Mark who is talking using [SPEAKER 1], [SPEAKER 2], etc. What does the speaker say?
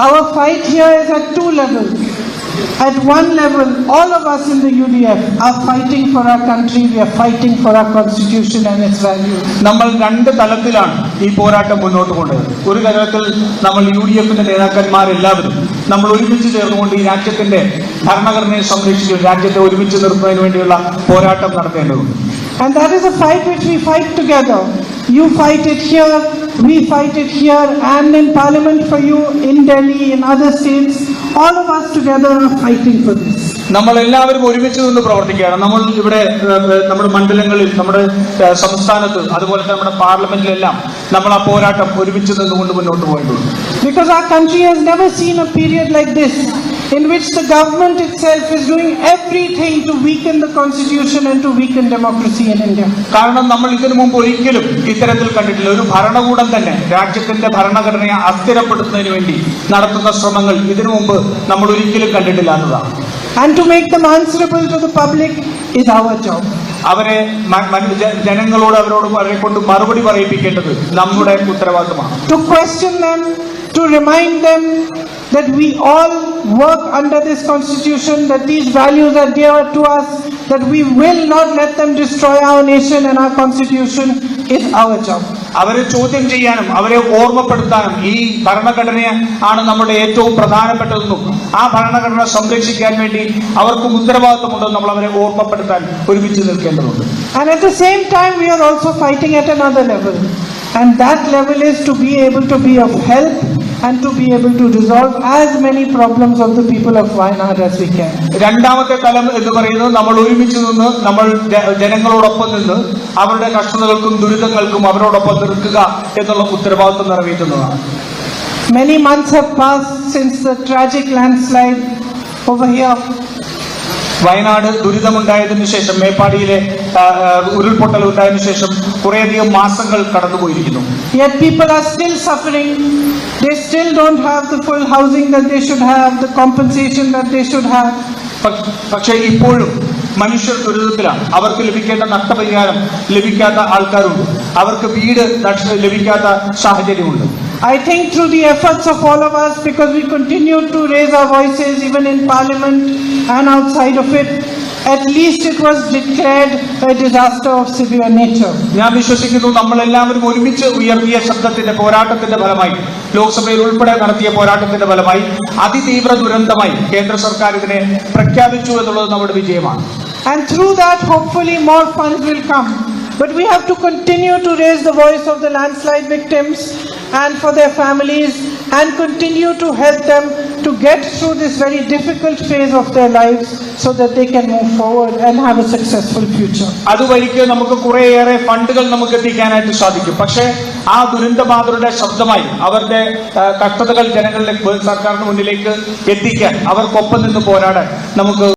[SPEAKER 1] Our fight here is at two levels. At one level, all of us in the UDF are fighting for our country. We are fighting for our constitution and its values.
[SPEAKER 2] നമ്മൾ രണ്ട് തലത്തിലാണ് ഈ പോരാട്ടം മുന്നോട്ട് കൊണ്ടുപോകുന്നത്. ഒരു തലത്തിൽ നമ്മൾ UDFന്റെ നേതാക്കന്മാരെല്ലാവരും നമ്മൾ ഒരുമിച്ച് ചേർന്നുകൊണ്ട് ഈ രാജ്യത്തിന്റെ ഭരണഘടനയെ സംരക്ഷിച്ച് രാജ്യത്തെ ഒരുമിച്ച് നിർത്തുന്നതിന് വേണ്ടിയുള്ള പോരാട്ടം നടത്തേണ്ടതുണ്ട്.
[SPEAKER 1] And that is a fight which we fight together. You fight it here, we fight it here, and in Parliament for you, in Delhi, in other states. All of us together are fighting for this.
[SPEAKER 2] നമ്മൾ എല്ലാവരും ഒരുമിച്ച് നിന്ന് പ്രവർത്തിക്കുകയാണ്. നമ്മൾ ഇവിടെ നമ്മുടെ മണ്ഡലങ്ങളിൽ, നമ്മുടെ സംസ്ഥാനത്ത്, അതുപോലെ നമ്മുടെ പാർലമെന്റിലെല്ലാം നമ്മൾ ആ പോരാട്ടം ഒരുമിച്ച് നിന്നുകൊണ്ട് മുന്നോട്ട് പോയിട്ടുണ്ട്.
[SPEAKER 1] Because our country has never seen a period like this, in which the government itself is doing everything to weaken the constitution and to weaken democracy in India.
[SPEAKER 2] കാരണം നമ്മൾ ഇതിനു മുമ്പ് ഒരിക്കലും ഇത്തരത്തിൽ കണ്ടിട്ടില്ല. ഒരു ഭരണകൂടം തന്നെ രാജ്യത്തിന്റെ ഭരണഘടനയെ അസ്ഥിരപ്പെടുത്തുന്നതിന് വേണ്ടി നടത്തുന്ന ശ്രമങ്ങൾ ഇതിനു മുമ്പ് നമ്മൾ ഒരിക്കലും കണ്ടിട്ടില്ല എന്നതാണ്.
[SPEAKER 1] And to make them answerable to the public is our job.
[SPEAKER 2] അവരെ ജനങ്ങളോട് അവരെ കൊണ്ട് മറുപടി പറയിപ്പിക്കേണ്ടത് നമ്മുടെ ഉത്തരവാദിത്തമാണ്.
[SPEAKER 1] To question them, to remind them that we all work under this constitution, that these values are dear to us, that we will not let them destroy our nation and our constitution is our job.
[SPEAKER 2] അവരെ ചോദ്യം ചെയ്യാനും അവരെ ഓർമ്മപ്പെടുത്താനും ഈ ഭരണഘടനയെ ആണ് നമ്മുടെ ഏറ്റവും പ്രധാനപ്പെട്ടതെന്നും ആ ഭരണഘടന സംരക്ഷിക്കാൻ വേണ്ടി അവർക്കും ഉത്തരവാദിത്തമുണ്ടെന്നും നമ്മൾ അവരെ ഓർമ്മപ്പെടുത്താൻ ഒരുമിച്ച് നിൽക്കേണ്ടതുണ്ട്.
[SPEAKER 1] And at the same time we are also fighting at another level, and that level is to be able to be of help and to be able to resolve as many problems of the people of Wayanad as we can.
[SPEAKER 2] രണ്ടാമത്തെ തലം എന്ന് പറയുന്നത് നമ്മൾ ഒരുമിച്ച് നിന്ന് നമ്മൾ ജനങ്ങളോടൊപ്പം നിന്ന് അവരുടെ കഷ്ടതകൾക്കും ദുരിതങ്ങൾക്കും അവരോടൊപ്പം നിൽക്കുക എന്നുള്ള ഉത്തരവാദിത്വം നിറവേറ്റുന്നതാണ്.
[SPEAKER 1] Many months have passed since the tragic landslide over here.
[SPEAKER 2] Wayanad ദുരിതമുണ്ടായതിനു ശേഷം, മേപ്പാടിയിലെ ഉരുൾപൊട്ടൽ ഉണ്ടായതിനു ശേഷം കുറേയധികം മാസങ്ങൾ കടന്നുപോയിരിക്കുന്നു.
[SPEAKER 1] Yet people are still suffering. They still don't have the full housing that they should have, the compensation that they should have.
[SPEAKER 2] പക്ഷേ ഇപ്പോഴും മനുഷ്യർ ദുരിതത്തിലാണ്. അവർക്ക് ലഭിക്കേണ്ട നഷ്ടപരിഹാരം ലഭിക്കാത്ത ആൾക്കാരുണ്ട്. അവർക്ക് വീട് ലഭിക്കാത്ത സാഹചര്യമുണ്ട്.
[SPEAKER 1] I think through the efforts of all of us, because we continue to raise our voices even in Parliament and outside of it, at least it was declared a disaster of severe nature.
[SPEAKER 2] ഞാൻ വിശ്വസിക്കുന്നു നമ്മളെല്ലാവരും ഒരുമിച്ച് ഉയർത്തിയ ശബ്ദത്തിന്റെ പോരാട്ടത്തിന്റെ ഫലമായി, ലോക്സഭയിൽ ഉൾപ്പെടെ നടത്തിയ പോരാട്ടത്തിന്റെ ഫലമായി അതിതീവ്ര ദുരന്തമായി കേന്ദ്ര സർക്കാർ ഇതിനെ പ്രഖ്യാപിച്ചു എന്നുള്ളത് നമ്മുടെ വിജയമാണ്.
[SPEAKER 1] And through that hopefully more funds will come. But we have to continue to raise the voice of the landslide victims and for their families, and continue to help them to get through this very difficult phase of their lives so that they can move forward and have a successful future.
[SPEAKER 2] അതുവഴിക്ക് നമുക്ക് കുറേയേറെ ഫണ്ടുകൾ നമുക്ക് എത്തിക്കാനായിട്ട് സാധിക്കും. പക്ഷേ ആ ദുരന്തബാധിതരുടെ ശബ്ദമായി അവരുടെ കഷ്ടതകൾ ജനങ്ങളിലേക്ക്, സർക്കാരിന് മുന്നിലേക്ക് എത്തിക്കാൻ, അവർക്കൊപ്പം നിന്ന് പോരാടാൻ നമുക്ക്